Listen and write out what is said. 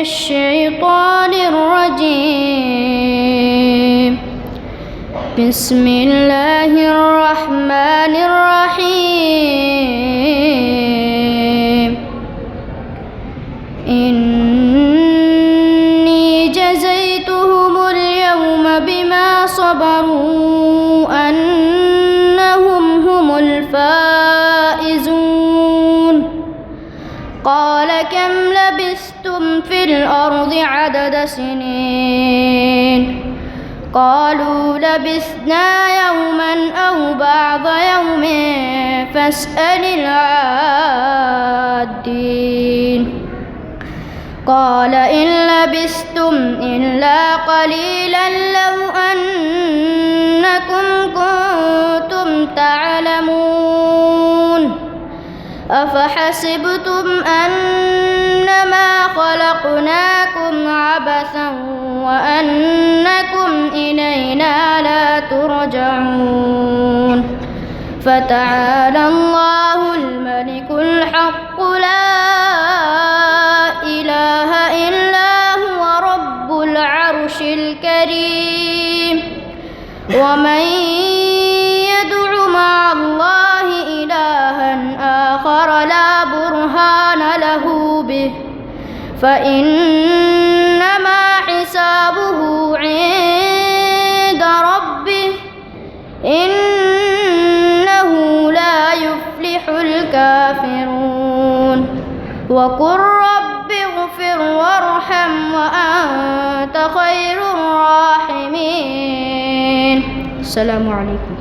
الشيطان الرجيم. بسم الله الرحمن الرحيم. إني جزيتهم اليوم بما صبروا أنهم هم الفائزون. قال كم لبثتم في الأرض عدد سنين؟ قالوا لبثنا يوما أو بعض يوم فاسأل العادين. قال إن لبثتم إلا قليلا لو أنكم كنتم تعلمون. أفحسبتم أنما خلقناكم عبثا وأنكم إلينا لا ترجعون. فتعالى الله الملك الحق لا إله إلا هو رب العرش الكريم. ومن يدع مع الله إلها آخر لا برهان له به فإنما حسابه عند ربه إنه لا يفلح الكافرون. وقل رب اغفر وارحم وأنت خير الراحمين. السلام عليكم.